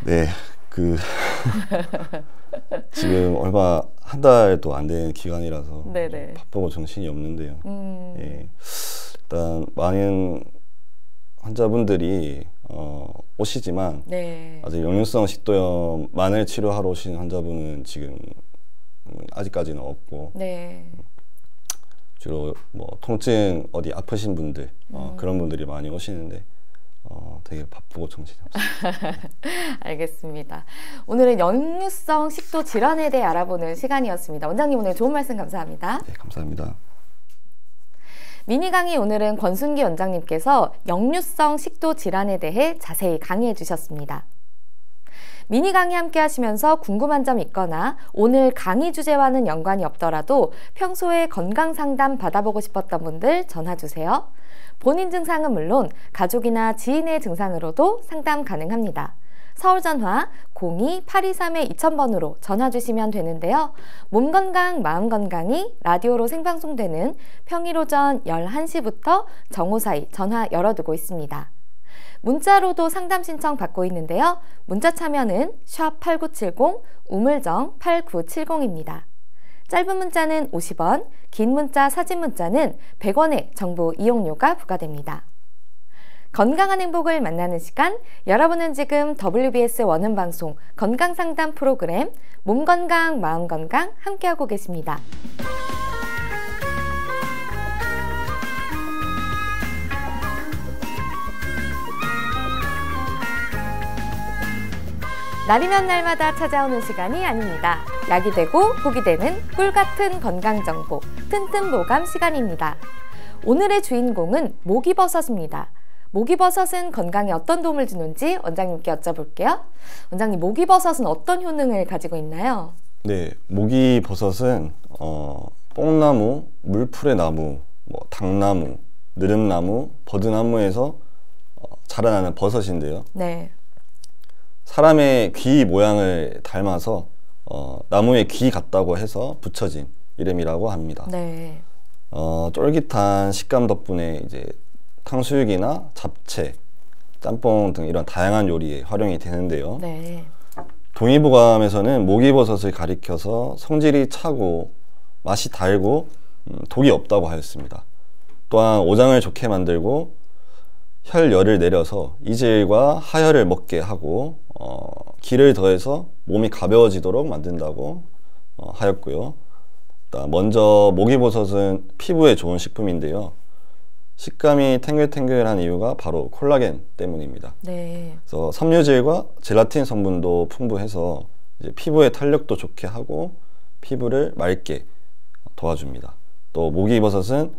네, 지금 얼마 한 달도 안 된 기간이라서 바쁘고 정신이 없는데요. 네, 일단 많은 환자분들이 오시지만 네. 아직 역류성 식도염만을 치료하러 오시는 환자분은 지금 아직까지는 없고 네. 주로 뭐 통증 어디 아프신 분들 그런 분들이 많이 오시는데 되게 바쁘고 정신이 없어요. 알겠습니다. 오늘은 역류성 식도 질환에 대해 알아보는 시간이었습니다. 원장님 오늘 좋은 말씀 감사합니다. 네, 감사합니다. 미니 강의 오늘은 권순기 원장님께서 역류성 식도 질환에 대해 자세히 강의해 주셨습니다. 미니 강의 함께 하시면서 궁금한 점 있거나 오늘 강의 주제와는 연관이 없더라도 평소에 건강 상담 받아보고 싶었던 분들 전화 주세요. 본인 증상은 물론 가족이나 지인의 증상으로도 상담 가능합니다. 서울 전화 02-823-2000번으로 전화 주시면 되는데요. 몸 건강, 마음 건강이 라디오로 생방송되는 평일 오전 11시부터 정오 사이 전화 열어두고 있습니다. 문자로도 상담 신청 받고 있는데요. 문자 참여는 샵8970 우물정 8970입니다. 짧은 문자는 50원, 긴 문자 사진 문자는 100원의 정보 이용료가 부과됩니다. 건강한 행복을 만나는 시간, 여러분은 지금 WBS 원음방송 건강상담 프로그램 몸건강 마음건강 함께하고 계십니다. 날이면 날마다 찾아오는 시간이 아닙니다. 약이 되고 복이 되는 꿀같은 건강정보 튼튼보감 시간입니다. 오늘의 주인공은 목이버섯입니다. 목이버섯은 건강에 어떤 도움을 주는지 원장님께 여쭤볼게요. 원장님, 목이버섯은 어떤 효능을 가지고 있나요? 네, 목이버섯은 뽕나무, 물풀의 나무, 뭐 당나무, 느릅나무, 버드나무에서 자라나는 버섯인데요. 네. 사람의 귀 모양을 닮아서 나무의 귀 같다고 해서 붙여진 이름이라고 합니다. 네. 쫄깃한 식감 덕분에 이제 탕수육이나 잡채, 짬뽕 등 이런 다양한 요리에 활용이 되는데요. 네. 동의보감에서는 목이버섯을 가리켜서 성질이 차고 맛이 달고 독이 없다고 하였습니다. 또한 오장을 좋게 만들고 혈열을 내려서 이질과 하혈을 먹게 하고 기를 더해서 몸이 가벼워지도록 만든다고 하였고요. 먼저 목이버섯은 피부에 좋은 식품인데요. 식감이 탱글탱글한 이유가 바로 콜라겐 때문입니다. 네. 그래서 섬유질과 젤라틴 성분도 풍부해서 이제 피부의 탄력도 좋게 하고 피부를 맑게 도와줍니다. 또 목이버섯은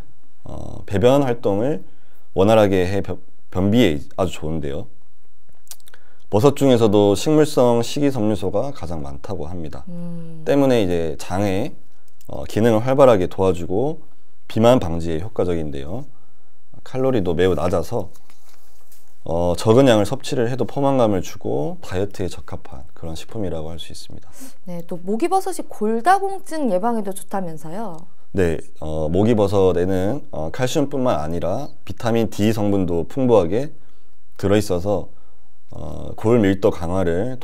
배변 활동을 원활하게 해 변비에 아주 좋은데요. 버섯 중에서도 식물성 식이섬유소가 가장 많다고 합니다. 때문에 이제 장의 기능을 활발하게 도와주고 비만 방지에 효과적인데요. 칼로리도 매우 낮아서 적은 양을 섭취를 해도 포만감을 주고 다이어트에 적합한 그런 식품이라고 할 수 있습니다. 네, 또 목이버섯이 골다공증 예방에도 좋다면서요? 네, 목이버섯에는 칼슘뿐만 아니라 비타민 D 성분도 풍부하게 들어있어서 골 밀도 강화를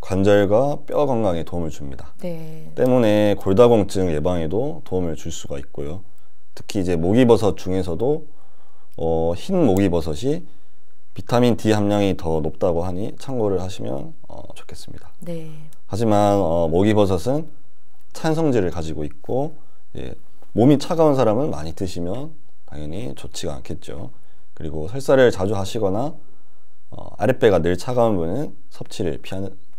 관절과 뼈 건강에 도움을 줍니다. 네. 때문에 골다공증 예방에도 도움을 줄 수가 있고요. 특히 이제 목이버섯 중에서도 흰 목이버섯이 비타민 D 함량이 더 높다고 하니 참고를 하시면 좋겠습니다. 네. 하지만 목이버섯은 찬성질을 가지고 있고 몸이 차가운 사람은 많이 드시면 당연히 좋지가 않겠죠. 그리고 설사를 자주 하시거나 아랫배가 늘 차가운 분은 섭취를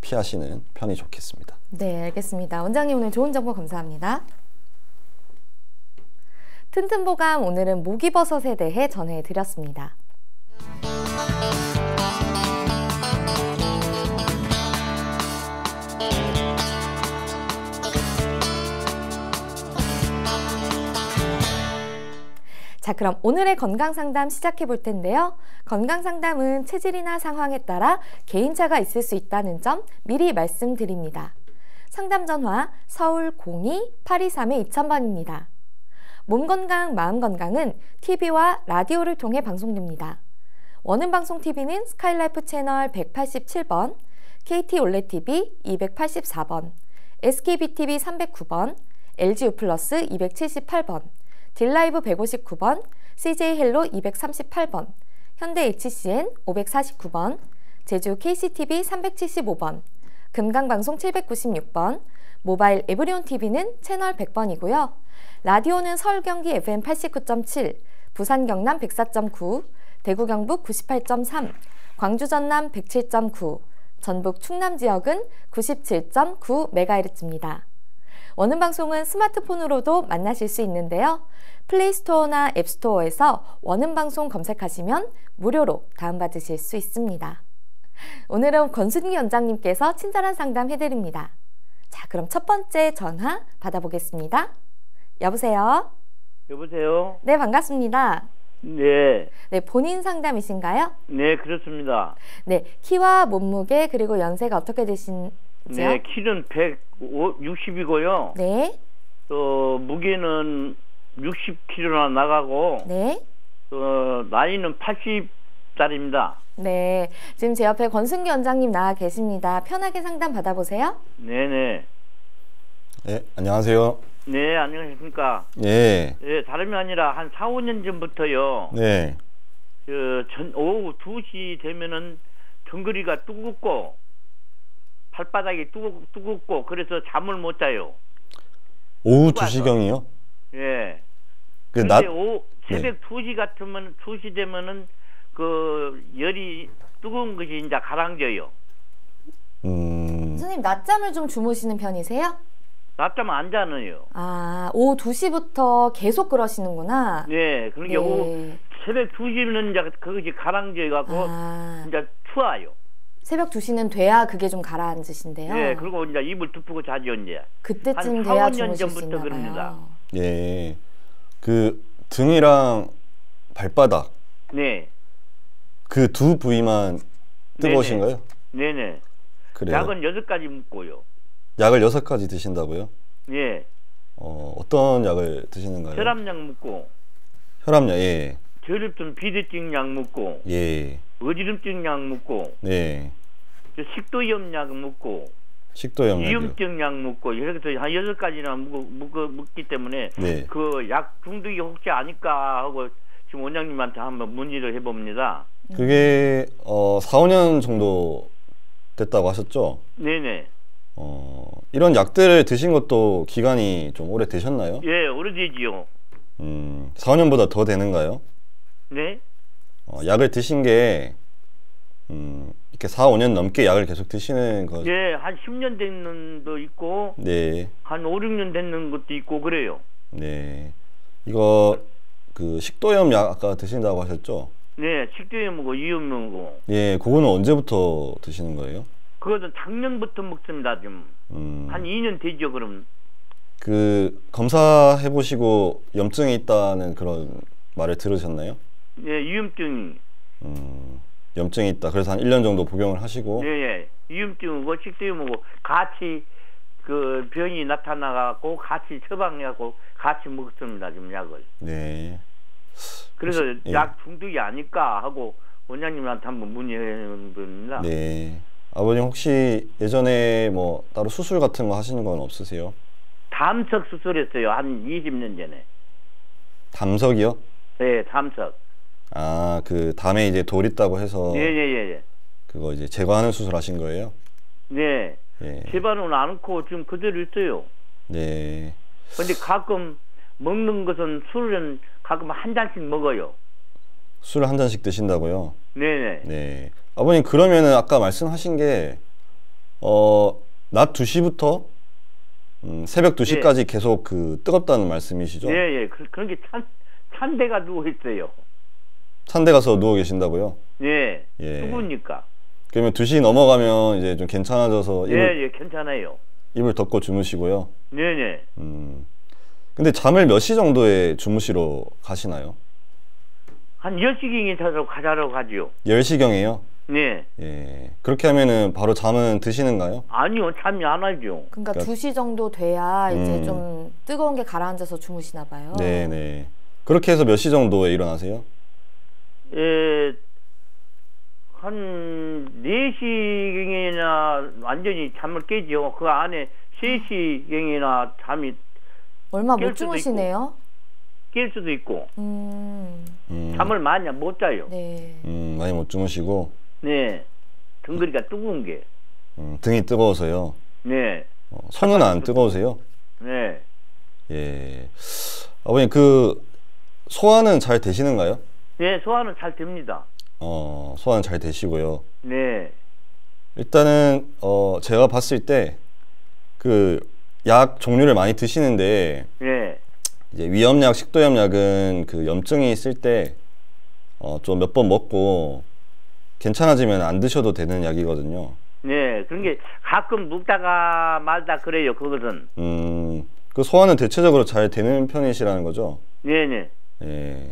피하시는 편이 좋겠습니다. 네, 알겠습니다. 원장님 오늘 좋은 정보 감사합니다. 튼튼보감 오늘은 목이버섯에 대해 전해드렸습니다. 자, 그럼 오늘의 건강상담 시작해 볼 텐데요. 건강상담은 체질이나 상황에 따라 개인차가 있을 수 있다는 점 미리 말씀드립니다. 상담 전화 서울 02-823-2000번입니다. 몸건강, 마음건강은 TV와 라디오를 통해 방송됩니다. 원음방송TV는 스카이라이프 채널 187번, KT올레TV 284번, SKBTV 309번, LGU 플러스 278번, 딜라이브 159번, CJ헬로 238번, 현대 HCN 549번, 제주 KCTV 375번, 금강방송 796번, 모바일 에브리온TV는 채널 100번이고요. 라디오는 서울 경기 FM 89.7, 부산 경남 104.9, 대구 경북 98.3, 광주 전남 107.9, 전북 충남 지역은 97.9MHz입니다. 원음방송은 스마트폰으로도 만나실 수 있는데요. 플레이스토어나 앱스토어에서 원음방송 검색하시면 무료로 다운받으실 수 있습니다. 오늘은 권순기 원장님께서 친절한 상담 해드립니다. 자, 그럼 첫 번째 전화 받아보겠습니다. 여보세요? 여보세요? 네, 반갑습니다. 네. 네, 본인 상담이신가요? 네, 그렇습니다. 네, 키와 몸무게 그리고 연세가 어떻게 되신지요? 네, 키는 160이고요. 네. 무게는 60kg나 나가고, 네. 나이는 80살입니다. 네, 지금 제 옆에 권순기 원장님 나와 계십니다. 편하게 상담 받아보세요. 네네. 네, 안녕하세요. 네, 안녕하십니까. 예. 네, 다름이 아니라 한 4, 5년 전부터요. 네. 오후 2시 되면은 등거리가 뜨겁고, 발바닥이 뜨겁고, 그래서 잠을 못 자요. 오후 2시경이요? 예. 낮 새벽 2시 같으면, 2시 되면은 열이 뜨거운 것이 이제 가라앉아요. 선생님, 낮잠을 좀 주무시는 편이세요? 낮잠 안 자네요. 아, 오후 2시부터 계속 그러시는구나. 네, 그러니까 오후 새벽 2시는 이제 그것이 가라앉아갖고 이제 추워요. 새벽 2시는 돼야 그게 좀 가라앉으신데요. 네, 그리고 이제 이불 덮고 자죠, 이제. 그때쯤 돼야 주무실 수 있나 그럽니다. 봐요. 예. 그 등이랑 발바닥. 네. 그 두 부위만 뜨거우신가요? 네네. 그래요. 약은 6가지 먹고요. 약을 6가지 드신다고요? 예. 어떤 약을 드시는가요? 혈압약 먹고. 혈압약, 예. 저혈증 비대증 약 먹고. 예. 어지럼증 약 먹고. 네. 식도염 약 먹고. 식도염 약이요. 이염증 약 먹고. 이렇게 해서 한 6가지나 먹기 때문에 네. 그 약 중독이 혹시 아닐까 하고 지금 원장님한테 한번 문의를 해봅니다. 그게 4, 5년 정도 됐다고 하셨죠? 네네. 이런 약들을 드신 것도 기간이 좀 오래 되셨나요? 예, 오래되지요. 4, 5년보다 더 되는가요? 네. 약을 드신 게 이렇게 4, 5년 넘게 약을 계속 드시는 거? 예, 한 10년 됐는 것도 있고, 네. 한 5, 6년 됐는 것도 있고 그래요. 네. 이거 그 식도염 약 아까 드신다고 하셨죠? 네, 식도염하고 이염하고. 예, 그거는 언제부터 드시는 거예요? 그것은 작년부터 먹습니다, 지금. 한 2년 되죠, 그럼. 그 검사해 보시고 염증이 있다는 그런 말을 들으셨나요? 예, 이염증이. 염증이 있다. 그래서 한 1년 정도 복용을 하시고. 예, 예. 이염증하고 식도염하고 같이 그 병이 나타나갖고 같이 처방해갖고 같이 먹습니다, 지금 약을. 네. 그래서 예. 약 중독이 아닐까 하고 원장님한테 한번 문의해 봅니다. 네. 아버님 혹시 예전에 뭐 따로 수술 같은 거 하시는 건 없으세요? 담석 수술했어요. 한 20년 전에. 담석이요? 네, 담석. 아, 그 담에 이제 돌 있다고 해서 예. 그거 이제 제거하는 수술 하신 거예요? 네. 예. 집안은 않고 지금 그대로 있어요. 네. 근데 가끔 먹는 것은 술은 가끔 한 잔씩 먹어요. 술 한 잔씩 드신다고요? 네네. 네. 아버님 그러면은 아까 말씀하신 게 낮 2시부터 새벽 2시까지 계속 그 뜨겁다는 말씀이시죠? 예. 그런 게 찬 데가 누워 있어요. 찬 데 가서 누워 계신다고요? 예. 예. 누구니까? 그러면 2시 넘어가면 이제 좀 괜찮아져서 예, 괜찮아요. 이불 덮고 주무시고요. 네네. 근데 잠을 몇 시 정도에 주무시러 가시나요? 한 10시경에 자자러 가지요. 10시경에요? 네. 예. 그렇게 하면은 바로 잠은 드시는가요? 아니요, 잠이 안 와죠. 그러니까 2시 정도 돼야 이제 좀 뜨거운 게 가라앉아서 주무시나 봐요. 네네. 그렇게 해서 몇 시 정도에 일어나세요? 예, 한 4시경이나 완전히 잠을 깨죠. 그 안에 3시경이나 잠이 얼마 깰 못 수도 주무시네요? 깰 수도 있고. 음, 잠을 많이 못 자요. 네. 많이 못 주무시고 네. 등거리가 뜨거운 게. 등이 뜨거워서요. 네. 손은 안 뜨거우세요? 네. 예. 아버님 그 소화는 잘 되시는가요? 네, 소화는 잘 됩니다. 소화는 잘 되시고요. 네. 일단은 제가 봤을 때 그 약 종류를 많이 드시는데 네. 이제 위염약, 식도염약은 그 염증이 있을 때 좀 몇 번 먹고 괜찮아지면 안 드셔도 되는 약이거든요. 네. 그런 게 가끔 묵다가 말다 그래요. 그것은. 그 소화는 대체적으로 잘 되는 편이시라는 거죠? 네네. 예.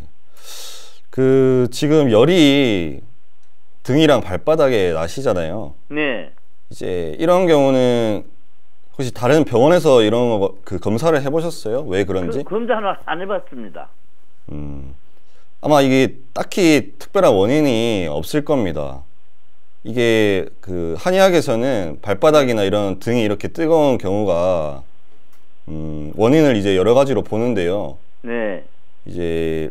그 지금 열이 등이랑 발바닥에 나시잖아요. 네. 이제 이런 경우는 혹시 다른 병원에서 이런 거 그 검사를 해보셨어요? 왜 그런지? 검사는 안 해봤습니다. 아마 이게 딱히 특별한 원인이 없을 겁니다. 이게 그 한의학에서는 발바닥이나 이런 등이 이렇게 뜨거운 경우가 원인을 이제 여러 가지로 보는데요. 네. 이제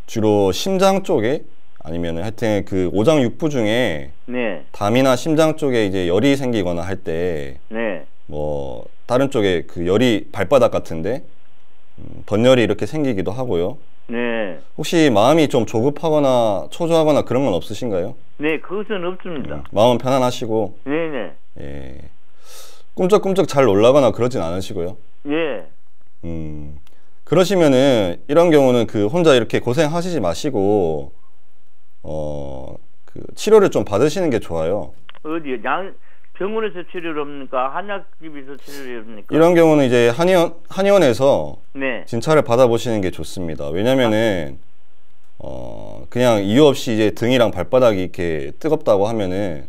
주로 심장 쪽에 아니면 하여튼 그 오장육부 중에 네. 담이나 심장 쪽에 이제 열이 생기거나 할 때 네. 뭐 다른 쪽에 그 열이 발바닥 같은데 번열이 이렇게 생기기도 하고요. 네. 혹시 마음이 좀 조급하거나 초조하거나 그런 건 없으신가요? 네, 그것은 없습니다. 마음은 편안하시고 네네. 예. 꿈쩍꿈쩍 잘 놀라거나 그러진 않으시고요. 예. 그러시면은 이런 경우는 그 혼자 이렇게 고생하시지 마시고 그 치료를 좀 받으시는 게 좋아요. 어디 병원에서 치료를 합니까? 한약집에서 치료를 합니까? 이런 경우는 이제 한의원에서 네. 진찰을 받아보시는 게 좋습니다. 왜냐면은 그냥 이유 없이 이제 등이랑 발바닥이 이렇게 뜨겁다고 하면은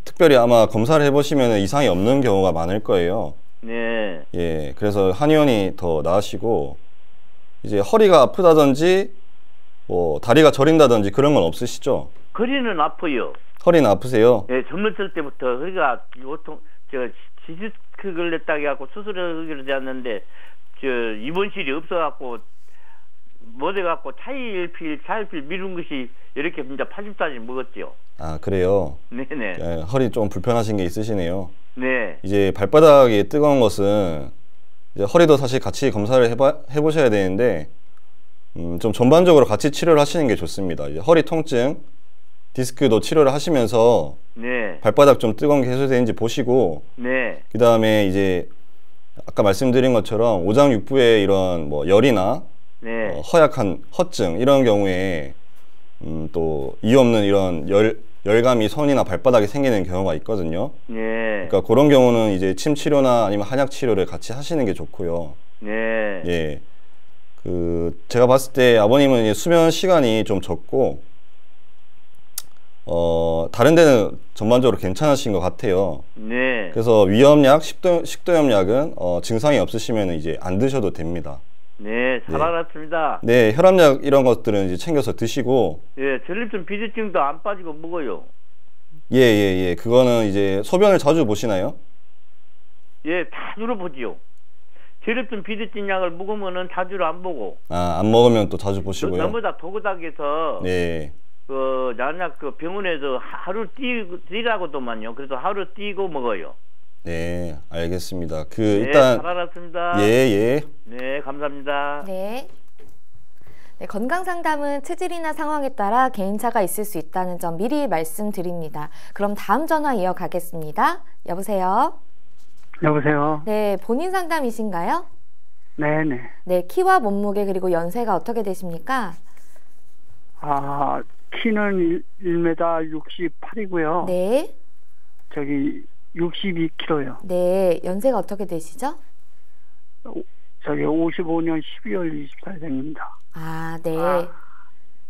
특별히 아마 검사를 해보시면은 이상이 없는 경우가 많을 거예요. 네. 예, 그래서 한의원이 더 나으시고 이제 허리가 아프다든지 뭐 다리가 저린다든지 그런 건 없으시죠? 허리는 아파요. 허리는 아프세요? 예, 젊었을 때부터 허리가 보통 디스크 걸렸다고 해갖고 수술을 하지 않는데 입원실이 없어갖고 못 해갖고 차일필 미룬 것이 이렇게 진짜 80살이 먹었죠. 아, 그래요? 네네. 예, 허리 좀 불편하신 게 있으시네요. 네. 이제 발바닥이 뜨거운 것은 이제 허리도 사실 같이 검사를 해보셔야 되는데 좀 전반적으로 같이 치료를 하시는 게 좋습니다. 이제 허리 통증, 디스크도 치료를 하시면서 네. 발바닥 좀 뜨거운 게 해소되는지 보시고 네. 그 다음에 이제 아까 말씀드린 것처럼 오장육부에 이런 뭐 열이나 네. 허약한 허증 이런 경우에 또 이유 없는 이런 열감이 손이나 발바닥에 생기는 경우가 있거든요. 네. 그러니까 그런 경우는 이제 침 치료나 아니면 한약 치료를 같이 하시는 게 좋고요. 네. 예. 그 제가 봤을 때 아버님은 이제 수면 시간이 좀 적고 다른 데는 전반적으로 괜찮으신 것 같아요. 네. 그래서 위염약, 식도염약은 증상이 없으시면 이제 안 드셔도 됩니다. 네, 잘 알았습니다. 네, 혈압약 이런 것들은 이제 챙겨서 드시고 예, 전립선 비대증도 안 빠지고 먹어요. 예, 예, 예. 그거는 이제 소변을 자주 보시나요? 예, 자주로 보지요. 제lep틴 비리틴 약을 먹으면은 자주로 안 보고. 아, 안 먹으면 또 자주 보시고요. 너무 다 도그닥에서 네. 그 만약 그 병원에서 하루 뛰라고도만요. 그래서 하루 뛰고 먹어요. 네, 알겠습니다. 그 네, 일단 잘 알았습니다. 예, 예. 네, 감사합니다. 네. 네, 건강 상담은 체질이나 상황에 따라 개인차가 있을 수 있다는 점 미리 말씀드립니다. 그럼 다음 전화 이어가겠습니다. 여보세요? 여보세요? 네, 본인 상담이신가요? 네네. 네, 키와 몸무게 그리고 연세가 어떻게 되십니까? 아, 키는 1m 68이고요. 네. 저기 62kg요. 네, 연세가 어떻게 되시죠? 저기 55년 12월 24일생입니다. 아, 네.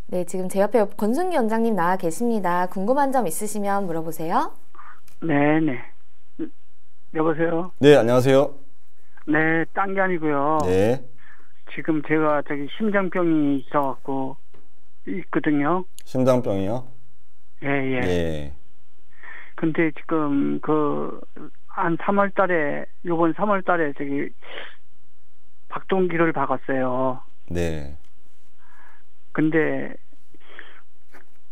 네, 지금 제 옆에 권순기 원장님 나와 계십니다. 궁금한 점 있으시면 물어보세요. 네네. 여보세요? 네, 안녕하세요. 네, 딴 게 아니고요. 네. 지금 제가 저기 심장병이 있어갖고 있거든요. 심장병이요? 예, 예. 예. 근데 지금 한 3월 달에, 요번 3월 달에 저기 박동기를 박았어요. 네. 근데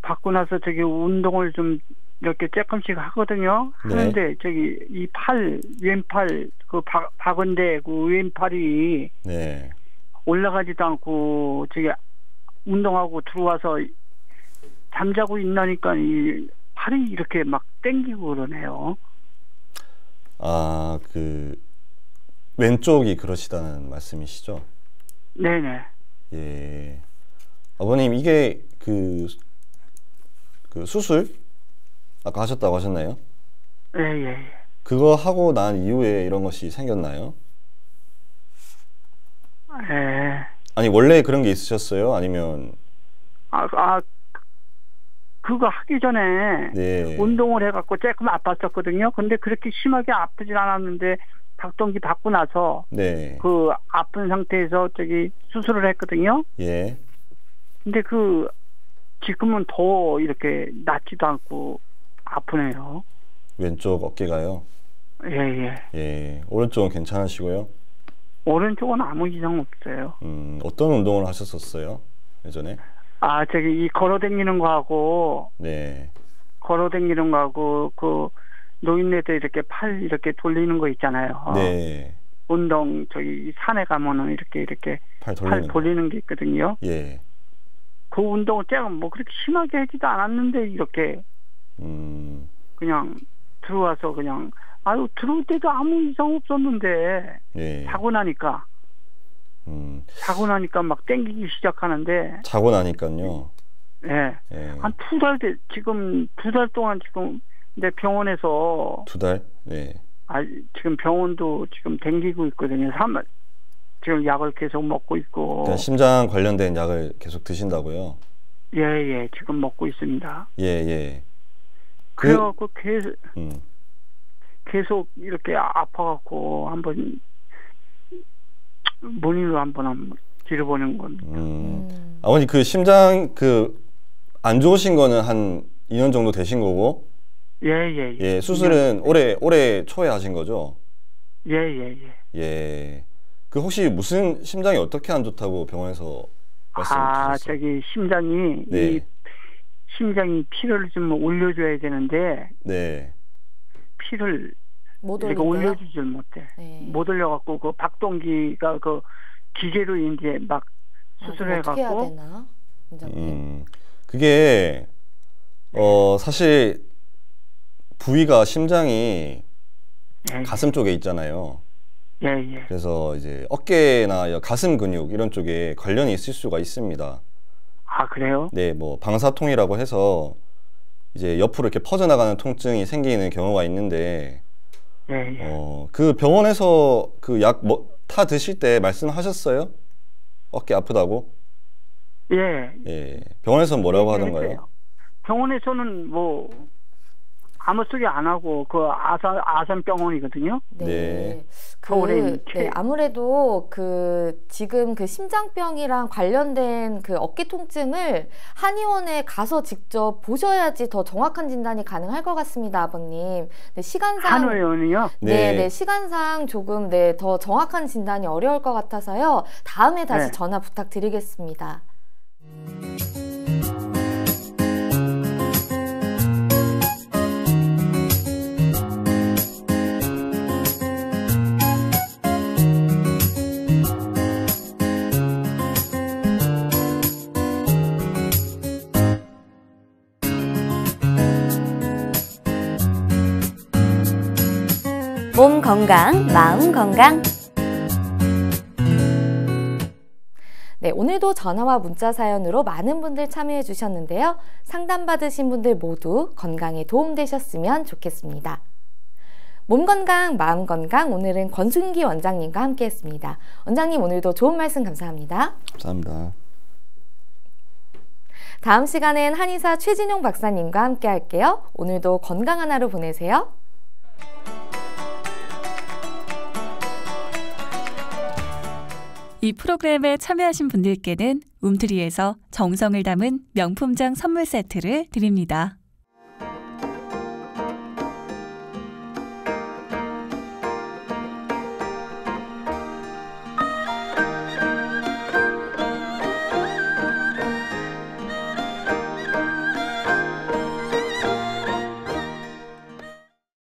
받고 나서 저기 운동을 좀 이렇게 조금씩 하거든요. 네. 하는데 저기 이 왼팔 박은데 그 왼팔이 네. 올라가지도 않고 저기 운동하고 들어와서 잠자고 있나니까 이 팔이 이렇게 막 땡기고 그러네요. 아, 그 왼쪽이 그러시다는 말씀이시죠? 네네. 예. 아버님, 이게 그 수술 아까 하셨다고 하셨나요? 예예. 그거 하고 난 이후에 이런 것이 생겼나요? 예. 아니, 원래 그런 게 있으셨어요? 아니면 그거 하기 전에 네. 운동을 해갖고 조금 아팠었거든요. 근데 그렇게 심하게 아프진 않았는데 박동기 받고 나서 네. 그 아픈 상태에서 저기 수술을 했거든요. 예. 근데 지금은 더 이렇게 낫지도 않고 아프네요. 왼쪽 어깨가요? 예예. 예. 오른쪽은 괜찮으시고요? 오른쪽은 아무 이상 없어요. 어떤 운동을 하셨었어요? 예전에? 아 저기 이 걸어다니는 거하고 네. 걸어다니는 거하고 그 노인네들 이렇게 팔 이렇게 돌리는 거 있잖아요. 네. 운동 저기 산에 가면은 이렇게 팔 팔 돌리는 거. 돌리는 게 있거든요. 예. 그 운동을 제가 뭐 그렇게 심하게 하지도 않았는데 이렇게 그냥 들어와서 그냥 들어올 때도 아무 이상 없었는데 예. 자고 나니까 막 땡기기 시작하는데 자고 나니까요. 예. 예. 한 지금 2달 동안 지금 내 병원에서 2달? 네. 지금 병원도 지금 댕기고 있거든요. 지금 약을 계속 먹고 있고. 그러니까 심장 관련된 약을 계속 드신다고요? 예, 지금 먹고 있습니다. 예, 예. 그래갖고 계속 이렇게 아파갖고 한번 문의로 한번 길어보는 겁니다. 아버님 그 심장 안 좋으신 거는 한 2년 정도 되신 거고? 예, 수술은 올해 초에 하신 거죠? 예. 예. 그 혹시 무슨 심장이 어떻게 안 좋다고 병원에서 말씀을 주셨어요? 저기 심장이 네. 심장이 피를 좀 올려줘야 되는데 네. 피를 못 이렇게 올린대요? 올려주질 못해. 네. 못 올려갖고 그 박동기가 그 기계로 이제 막 수술해갖고 어떻게 해야 되나? 원장님? 그게 사실 부위가 심장이 예. 가슴 쪽에 있잖아요. 예. 그래서 이제 어깨나 가슴 근육 이런 쪽에 관련이 있을 수가 있습니다. 아 그래요? 네, 뭐 방사통이라고 해서 이제 옆으로 이렇게 퍼져나가는 통증이 생기는 경우가 있는데, 예. 그 병원에서 그 약 타 드실 때 말씀하셨어요? 어깨 아프다고? 예. 예. 병원에서 뭐라고 하던가요? 병원에서는 뭐 아무 소리 안 하고 그 아산병원이거든요. 네. 서울에 있는 네, 아무래도 지금 심장병이랑 관련된 어깨 통증을 한의원에 가서 직접 보셔야지 더 정확한 진단이 가능할 것 같습니다, 아버님. 네, 시간상 한의원이요? 네, 시간상 조금 더 정확한 진단이 어려울 것 같아서요. 다음에 다시 전화 부탁드리겠습니다. 몸 건강, 마음 건강. 네, 오늘도 전화와 문자 사연으로 많은 분들 참여해 주셨는데요. 상담받으신 분들 모두 건강에 도움되셨으면 좋겠습니다. 몸 건강, 마음 건강, 오늘은 권순기 원장님과 함께 했습니다. 원장님, 오늘도 좋은 말씀 감사합니다. 감사합니다. 다음 시간엔 한의사 최진용 박사님과 함께 할게요. 오늘도 건강한 하루 보내세요. 이 프로그램에 참여하신 분들께는 움트리에서 정성을 담은 명품장 선물 세트를 드립니다.